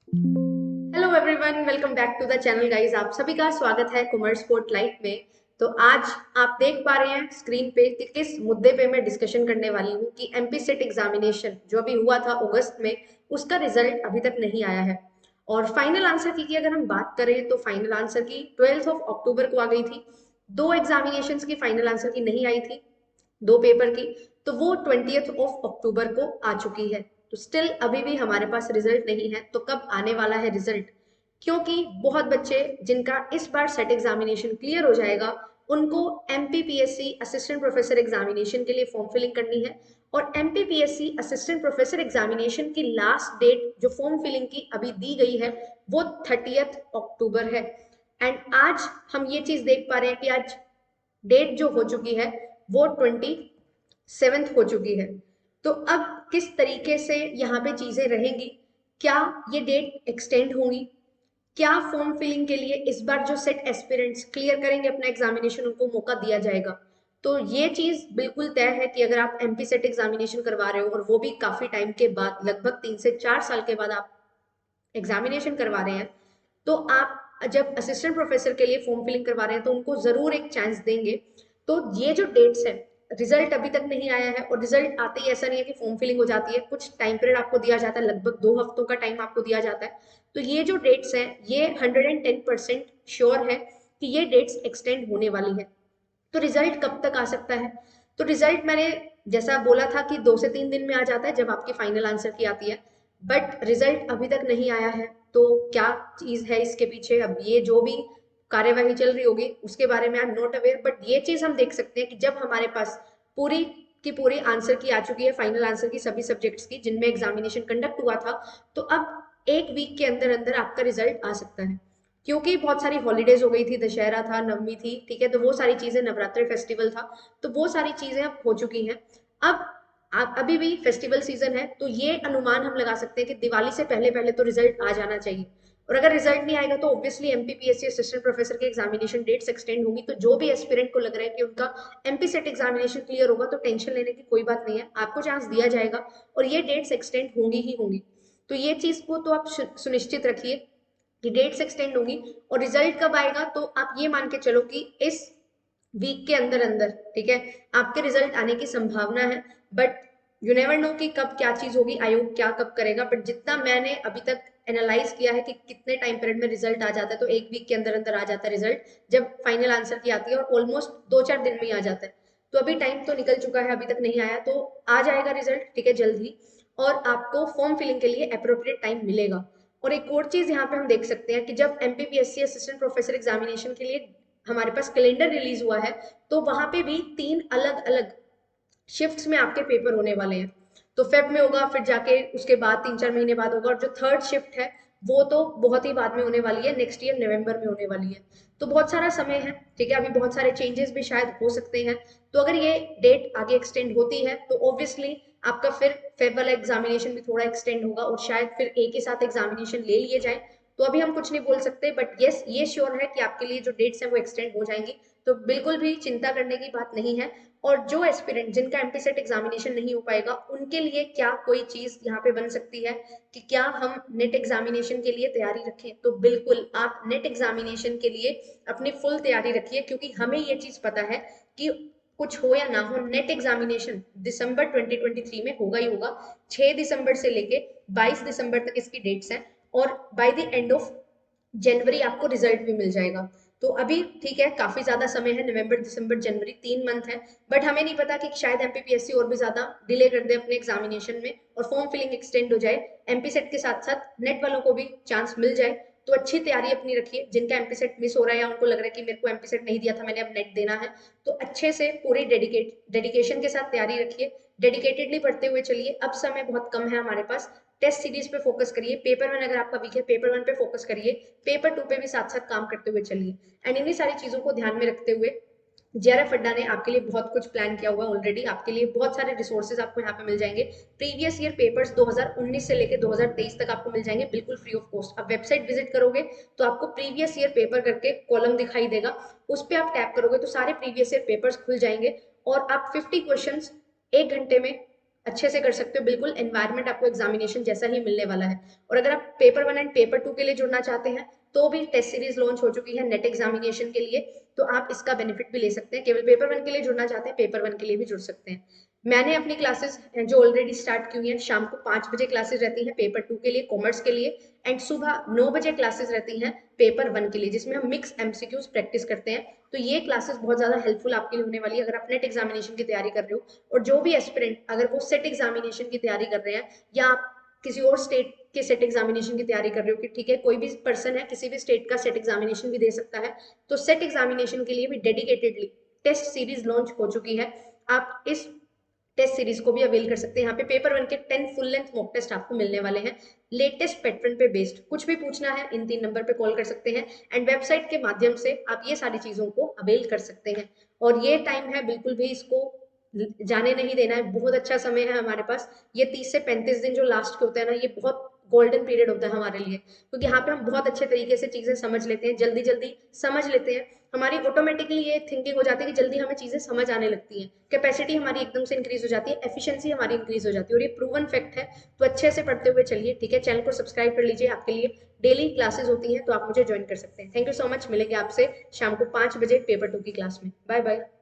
Hello everyone, welcome back to the channel guys. आप सभी का स्वागत है कॉमर्स स्पॉटलाइट में। तो आज आप देख पा रहे हैं स्क्रीन पे कि किस मुद्दे पे मैं डिस्कशन करने वाली हूँ कि एमपी सेट एग्जामिनेशन जो अभी हुआ था अगस्त में, उसका रिजल्ट अभी तक नहीं आया है। और फाइनल आंसर की अगर हम बात करें तो फाइनल आंसर की 12 ऑफ अक्टूबर को आ गई थी। दो एग्जामिनेशन की फाइनल आंसर की नहीं आई थी, दो पेपर की। तो वो 20 ऑफ अक्टूबर को आ चुकी है। तो स्टिल अभी भी हमारे पास रिजल्ट नहीं है। तो कब आने वाला है रिजल्ट? क्योंकि बहुत बच्चे जिनका इस बार सेट एग्जामिनेशन क्लियर हो जाएगा, उनको एमपीपीएससी असिस्टेंट प्रोफेसर एग्जामिनेशन के लिए फॉर्म फिलिंग करनी है। और एमपीपीएससी असिस्टेंट प्रोफेसर एग्जामिनेशन की लास्ट डेट जो फॉर्म फिलिंग की अभी दी गई है वो 30 अक्टूबर है। एंड आज हम ये चीज देख पा रहे हैं कि आज डेट जो हो चुकी है वो 27 हो चुकी है। तो अब किस तरीके से यहाँ पे चीजें रहेंगी? क्या ये डेट एक्सटेंड होंगी? क्या फॉर्म फिलिंग के लिए इस बार जो सेट एस्पिरेंट्स क्लियर करेंगे अपना एग्जामिनेशन उनको मौका दिया जाएगा? तो ये चीज बिल्कुल तय है कि अगर आप एमपी सेट एग्जामिनेशन करवा रहे हो और वो भी काफी टाइम के बाद, लगभग 3 से 4 साल के बाद आप एग्जामिनेशन करवा रहे हैं, तो आप जब असिस्टेंट प्रोफेसर के लिए फॉर्म फिलिंग करवा रहे हैं तो उनको जरूर एक चांस देंगे। तो ये जो डेट्स है, रिजल्ट अभी तक नहीं आया है और रिजल्ट आते ही ऐसा नहीं है कि फॉर्म फिलिंग हो जाती है, कुछ टाइम पीरियड आपको दिया जाता है, लगभग 2 हफ्तों का टाइम आपको दिया जाता है। तो ये जो डेट्स हैं ये 110% श्योर है कि ये डेट्स एक्सटेंड होने वाली है। तो रिजल्ट कब तक आ सकता है? तो रिजल्ट मैंने जैसा बोला था कि 2 से 3 दिन में आ जाता है जब आपकी फाइनल आंसर की आती है। बट रिजल्ट अभी तक नहीं आया है। तो क्या चीज है इसके पीछे? अब ये जो भी कार्यवाही चल रही होगी उसके बारे में I am not aware, but ये चीज हम देख सकते हैं कि जब हमारे पास पूरी की पूरी आंसर की आ चुकी है, फाइनल आंसर की सभी सब्जेक्ट्स की जिनमें एग्जामिनेशन कंडक्ट हुआ था, तो अब एक वीक के अंदर अंदर आपका रिजल्ट आ सकता है। क्योंकि बहुत सारी हॉलीडेज हो गई थी, दशहरा था, नवमी थी, ठीक है, तो वो सारी चीजें, नवरात्रि फेस्टिवल था, तो वो सारी चीजें अब हो चुकी हैं। अब अभी भी फेस्टिवल सीजन है, तो ये अनुमान हम लगा सकते हैं कि दिवाली से पहले पहले तो रिजल्ट आ जाना चाहिए। और अगर रिजल्ट नहीं आएगा तो ऑब्वियसली एमपीपीएससी असिस्टेंट प्रोफेसर के एग्जामिनेशन डेट्स एक्सटेंड होंगी। तो जो भी एस्पिरेंट को लग रहा है कि उनका एमपी सेट एग्जामिनेशन क्लियर होगा, तो टेंशन लेने की कोई बात नहीं है, आपको चांस दिया जाएगा और ये डेट्स एक्सटेंड होंगी ही होंगी। तो ये चीज को तो आप सुनिश्चित रखिए कि डेट्स एक्सटेंड होंगी। और रिजल्ट कब आएगा? तो आप ये मान के चलो कि इस वीक के अंदर अंदर, ठीक है, आपके रिजल्ट आने की संभावना है। बट यू नेवर नो कि कब क्या चीज होगी, आयोग क्या कब करेगा। बट जितना मैंने अभी तक एनालाइज किया है कि कितने टाइम पीरियड में रिजल्ट आ जाता है, तो एक वीक के अंदर अंदर आ जाता है रिजल्ट जब फाइनल आंसर की आती है, और ऑलमोस्ट 2-4 दिन में ही आ जाता है। तो अभी टाइम तो निकल चुका है, अभी तक नहीं आया, तो आ जाएगा रिजल्ट, ठीक है, जल्द ही। और आपको फॉर्म फिलिंग के लिए अप्रोप्रिएट टाइम मिलेगा। और एक और चीज यहाँ पे हम देख सकते हैं कि जब एमपीपीएससी असिस्टेंट प्रोफेसर एग्जामिनेशन के लिए हमारे पास कैलेंडर रिलीज हुआ है, तो वहां पे भी 3 अलग अलग शिफ्ट्स में आपके पेपर होने वाले हैं। तो फेब में होगा, फिर जाके उसके बाद 3-4 महीने बाद होगा, और जो थर्ड शिफ्ट है वो तो बहुत ही बाद में होने वाली है, नेक्स्ट ईयर नवंबर में होने वाली है। तो बहुत सारा समय है, ठीक है, अभी बहुत सारे चेंजेस भी शायद हो सकते हैं। तो अगर ये डेट आगे एक्सटेंड होती है तो ऑब्वियसली आपका फिर फेब वाला एग्जामिनेशन भी थोड़ा एक्सटेंड होगा और शायद फिर एक ही साथ एग्जामिनेशन ले लिए जाए। तो अभी हम कुछ नहीं बोल सकते, बट यस ये श्योर है कि आपके लिए जो डेट्स हैं वो एक्सटेंड हो जाएंगी। तो बिल्कुल भी चिंता करने की बात नहीं है। और जो एस्पिरेंट जिनका एमपी सेट एग्जामिनेशन नहीं हो पाएगा, उनके लिए क्या कोई चीज यहाँ पे बन सकती है कि क्या हम नेट एग्जामिनेशन के लिए तैयारी रखें? तो बिल्कुल आप नेट एग्जामिनेशन के लिए अपनी फुल तैयारी रखिए, क्योंकि हमें ये चीज पता है कि कुछ हो या ना हो, नेट एग्जामिनेशन दिसंबर 2023 में होगा ही होगा। 6 दिसंबर से लेके 22 दिसंबर तक इसकी डेट्स हैं, और by the end of January आपको रिजल्ट भी मिल जाएगा। तो अभी ठीक है, काफी ज्यादा समय है, नवंबर दिसंबर जनवरी 3 मंथ है। बट हमें नहीं पता कि शायद एमपीपीएससी और भी ज्यादा डिले कर दे अपने एग्जामिनेशन में और फॉर्म फिलिंग एक्सटेंड हो जाए, एमपी सेट के साथ साथ नेट वालों को भी चांस मिल जाए। तो अच्छी तैयारी अपनी रखिए। जिनका एमपी सेट मिस हो रहा है या उनको लग रहा है कि मेरे को एमपी सेट नहीं दिया था, मैंने अब नेट देना है, तो अच्छे से पूरी डेडिकेशन के साथ तैयारी रखिए, डेडिकेटेडली पढ़ते हुए चलिए। अब समय बहुत कम है हमारे पास। टेस्ट सीरीज पे फोकस करिए, पेपर वन अगर आपका वीक है पेपर वन पे फोकस करिए, पेपर टू पे भी साथ साथ काम करते हुए चलिए। एंड इन्हीं सारी चीजों को ध्यान में रखते हुए जेआरएफ अड्डा ने आपके लिए बहुत कुछ प्लान किया हुआ है ऑलरेडी। आपके लिए बहुत सारे रिसोर्सेज आपको यहाँ पे मिल जाएंगे। प्रीवियस ईयर पेपर्स 2019 से लेकर 2023 तक आपको मिल जाएंगे बिल्कुल फ्री ऑफ कॉस्ट। आप वेबसाइट विजिट करोगे तो आपको प्रीवियस ईयर पेपर करके कॉलम दिखाई देगा, उस पर आप टैप करोगे तो सारे प्रीवियस ईयर पेपर्स खुल जाएंगे, और आप 50 क्वेश्चन 1 घंटे में अच्छे से कर सकते हो। बिल्कुल एनवायरनमेंट आपको एग्जामिनेशन जैसा ही मिलने वाला है। और अगर आप पेपर 1 एंड पेपर 2 के लिए जुड़ना चाहते हैं तो भी टेस्ट सीरीज लॉन्च हो चुकी है नेट एग्जामिनेशन के लिए, तो आप इसका बेनिफिट भी ले सकते हैं। केवल पेपर 1 के लिए जुड़ना चाहते हैं, पेपर 1 के लिए भी जुड़ सकते हैं। मैंने अपनी क्लासेस जो ऑलरेडी स्टार्ट की हुई हैं, शाम को 5 बजे क्लासेस रहती हैं पेपर 2 के लिए, कॉमर्स के लिए, एंड सुबह 9 बजे क्लासेस रहती हैं पेपर 1 के लिए, जिसमें हम मिक्स एमसीक्यूज प्रैक्टिस करते हैं। तो ये क्लासेस बहुत ज्यादा हेल्पफुल आपके लिए होने वाली है अगर आप नेट एग्जामिनेशन की तैयारी कर रहे हो। और जो भी एस्पिरेंट अगर वो सेट एग्जामिनेशन की तैयारी कर रहे हैं, या आप किसी और स्टेट के सेट एग्जामिनेशन की तैयारी कर रहे हो, कि ठीक है कोई भी पर्सन है किसी भी स्टेट का सेट एग्जामिनेशन भी दे सकता है, तो सेट एग्जामिनेशन के लिए भी डेडिकेटेडली टेस्ट सीरीज लॉन्च हो चुकी है। आप इस टेस्ट सीरीज को भी अवेल कर सकते हैं। यहाँ पे पेपर 1 के 10 फुल लेंथ मॉक टेस्ट आपको मिलने वाले हैं, लेटेस्ट पैटर्न पे बेस्ड। कुछ भी पूछना है इन 3 नंबर पे कॉल कर सकते हैं, एंड वेबसाइट के माध्यम से आप ये सारी चीजों को अवेल कर सकते हैं। और ये टाइम है, बिल्कुल भी इसको जाने नहीं देना है। बहुत अच्छा समय है हमारे पास। ये 30 से 35 दिन जो लास्ट के होते हैं ना, ये बहुत गोल्डन पीरियड होता है हमारे लिए, क्योंकि यहाँ पे हम बहुत अच्छे तरीके से चीजें समझ लेते हैं, जल्दी जल्दी समझ लेते हैं। हमारी ऑटोमेटिकली ये थिंकिंग हो जाती है कि जल्दी हमें चीजें समझ आने लगती हैं, कैपेसिटी हमारी एकदम से इंक्रीज हो जाती है, एफिशिएंसी हमारी इंक्रीज हो जाती है, और ये प्रूवन फैक्ट है। तो अच्छे से पढ़ते हुए चलिए, ठीक है। चैनल को सब्सक्राइब कर लीजिए, आपके लिए डेली क्लासेस होती हैं, तो आप मुझे ज्वाइन कर सकते हैं। Thank you so much. मिलेंगे आपसे शाम को 5 बजे पेपर 2 की क्लास में। Bye bye.